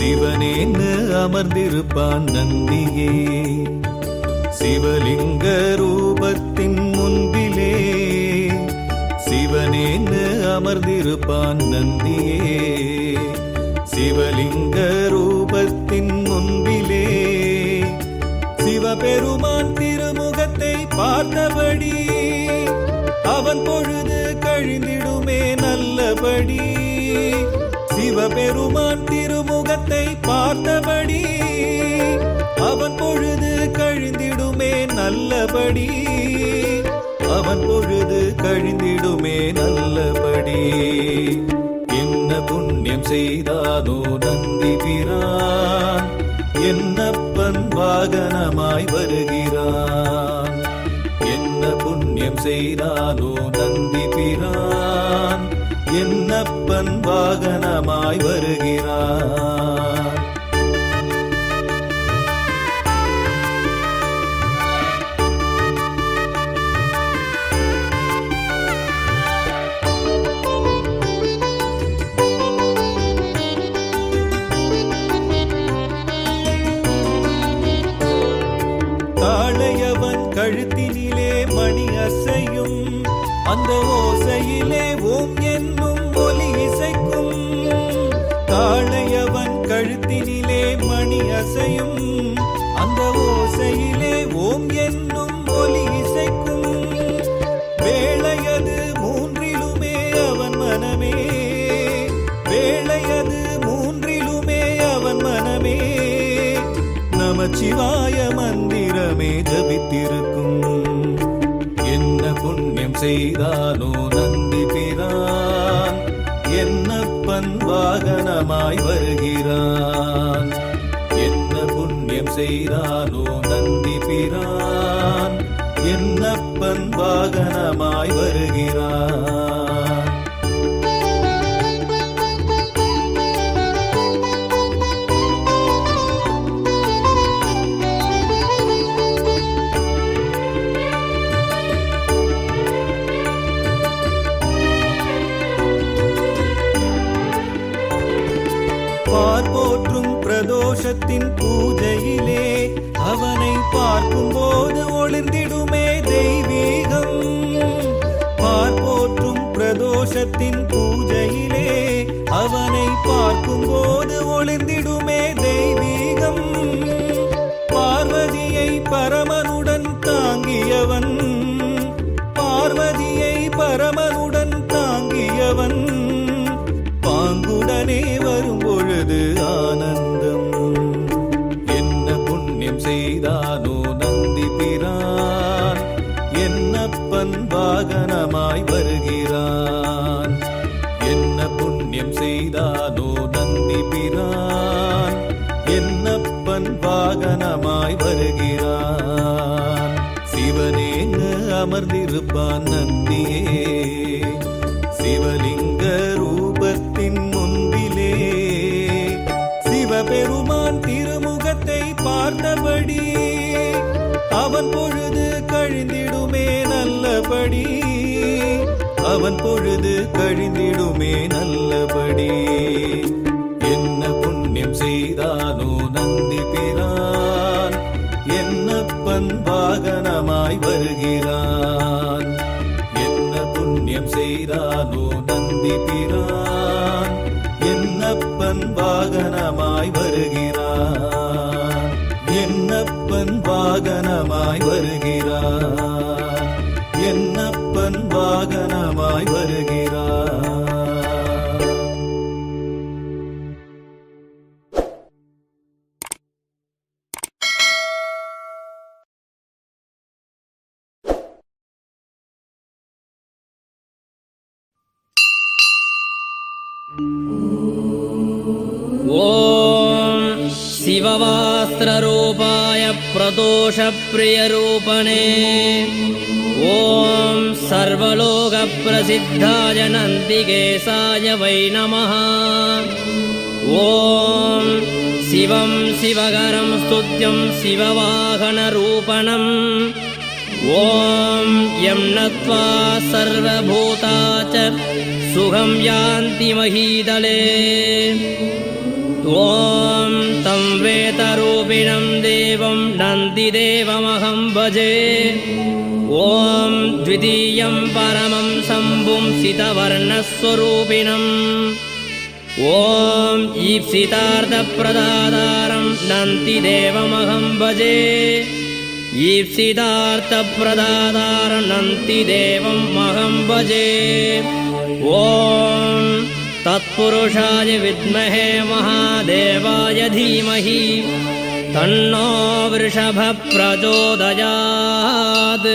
சிவனேன்னு அமர்ந்திருப்பான் நந்தியே. சிவலிங்க ரூபத்தின் முன்பிலே சிவனேன்னு அமர்ந்திருப்பான் நந்தியே. சிவலிங்க ரூபத்தின் முன்பிலே சிவபெருமான் திருமுகத்தை பார்த்தபடி அவன் பொழுது கழிந்திடுமே நல்லபடி. சிவபெருமான் திருமுகத்தை பார்த்தபடி அவன் பொழுது கழிந்திடுமே நல்லபடி. அவன் பொழுது கழிந்திடுமே நல்லபடி. என்ன புண்ணியம் செய்தானோ நந்தி பிரான், என்னப்பன் வாகனமாய் வருகிறான். என்ன புண்ணியம் செய்தானோ நந்தி பிரான், என்னப்பன் வாகனமாய் வருகிறான். தாழையவன் கழுத்தினிலே மணி அசையும், அந்த ஓசையிலே ஓம் என்னும் ஒலி இசைக்கும். தாழையவன் கழுத்தினிலே மணி அசையும், அந்த ஓசையிலே ஓம் என்னும் ஒலி இசைக்கும். வேளையது மூன்றிலுமே அவன் மனமே, வேளையது மூன்றிலுமே அவன் மனமே நமச்சிவாய மந்திரமே ஜபித்திருக்கும். என்ன புண்ணியம் செய்தானோ நந்தி பிரான், என்னப்பன் வாகனமாய் வருகிறான். என்ன புண்ணியம் செய்தானோ நந்தி பிரான், என்னப்பன் வாகனமாய் வருகிறான். பார்போற்றும் பிரதோஷத்தின் பூஜையிலே அவனை பார்க்கும் போது ஒளிர்ந்திடுமே தெய்வீகம். பார்போற்றும் பிரதோஷத்தின் பூஜையிலே அவனை பார்க்கும் போது ஒளிர்ந்திடுமே தெய்வீகம். பார்வதியை பரமனுடன் தாங்கியவன், பார்வதியை பரமனுடன் தாங்கியவன் பாங்குடனே வரும் பொழுது ஆனந்தம். என்ன புண்ணியம் செய்தானோ நந்தி பிரான், என்னப்பன் வாகனமாய் வருகிறான். என்ன புண்ணியம் செய்தானோ நந்தி பிரான், என்னப்பன் வாகனமாய் வருகிறான். சிவனேன்னு அமர்ந்திருப்பான் நந்தியே. சிவலிங்க ரூபத்தின் முன்பிலே சிவபெருமான் திருமுகத்தை பார்த்தபடி அவன் பொழுது கழிந்திடுமே நல்லபடி. அவன் பொழுது கழிந்திடுமே நல்லபடி. என்ன புண்ணியம் செய்தானோ நந்தி பிரான், என்னப்பன் வாகனமாய் வருகிறான். என்ன புண்ணியம் செய்தானோ நந்தி பிரான், என்னப்பன் வாகனமாய் வருகிறான். என்னப்பன் வாகனமாய் வருகிறான். என்னப்பன் வாகனமாய் வருகிறான். ஓம் சிவவாஸ்திரரூபாய பிரதோஷப்பிரியரூபணே ஓம் சர்வலோகப்பிரசித்தாய நந்திகேசாய வை நமः. ஓம் சிவம் சிவகரம் ஸ்துத்யம் சிவவாகனரூபணம். ஓம் யம் நத்வா சர்வபூதா ச சுகம் யாந்தி மஹீதலே. ஓம் संवेतरूपिणं देवं नन्दिदेवमहं भजे। ॐ द्वितीयं परमं शम्भुं सितवर्णस्वरूपिणम् ॐ ईप्सितार्थप्रदातारं नन्तिदेवमहं भजे। ईप्सितार्थप्रदातारं नन्तिदेवमहं भजे। ॐ तत्पुरुषाय विद्महे महादेवाय धीमहि तन्नो वृषभः प्रचोदयात्।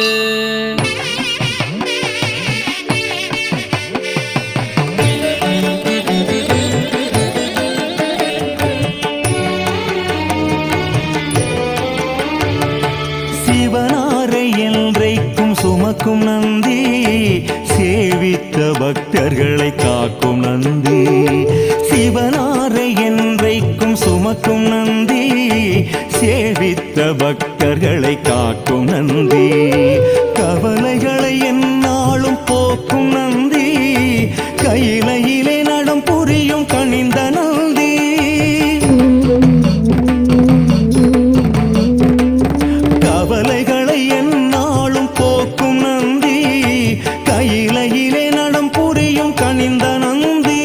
சிவனாரை என்றைக்கும் சுமக்கும் நந்தி, சேவித்த பக்தர்களை காக்கும் நந்தி. சிவனாரை என்றைக்கும் சுமக்கும் நந்தி, சேவித்த பக்தர்களை காக்கும் நந்தி. கவலைகளை எந்நாளும் போக்கும் நந்தி, கையிலையிலே நடம் புரியும் கனிந்த நந்தி. கவலைகளை எந்நாளும் போக்கும் நந்தி, கையிலையிலே நடம் புரியும் கனிந்த நந்தி.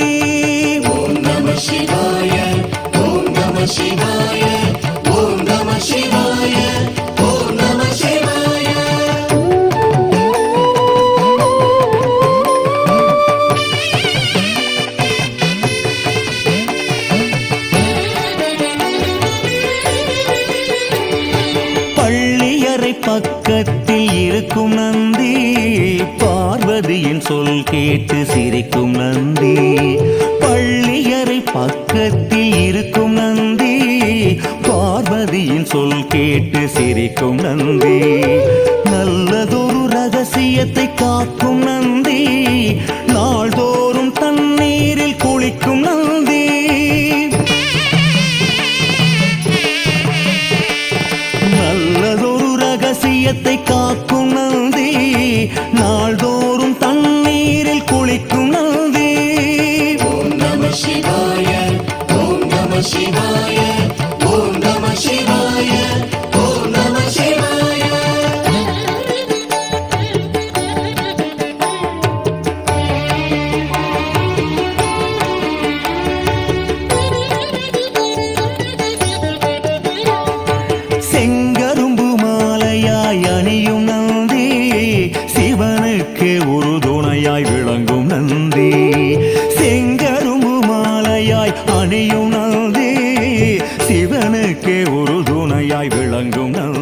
ஓம் நம சிவாய, ஓம் நம சிவாய, ஓம் நம சிவாய, ஓம் நம சிவாய. பள்ளியறை பக்கத்தில் இருக்கும் நந்தி, பார்வதியின் சொல் கேட்டு சிரிக்கும் நந்தி. பள்ளியறை பக்கத்தில் இருக்கும் நந்தி, பார்வதியின் சொல் கேட்டு சிரிக்கும் நந்தி. நல்லதொரு ரகசியத்தை காக்கும் நந்தி, நாள்தோறும் தண்ணீரில் குளிக்கும் நந்தி. நல்லதொரு ரகசியத்தை காக்கும் நந்தி, நாள்தோறும் தண்ணீரில் குளிக்கும் நந்தி. ஓம் நம சிவாய, ஓம் நம சிவாய, ஓம் நம சிவாய, ஓம் நம சிவாய. செங்கரும்பு மாலையாய் அணியும் நந்தி, சிவனுக்கு ஒரு துணையாய் விளங்கும் நந்தி. செங்கரும்பு மாலையாய் அணியும் நந்தி, சிவனுக்கு ஒரு துணையாய் விளங்கும் நந்தி.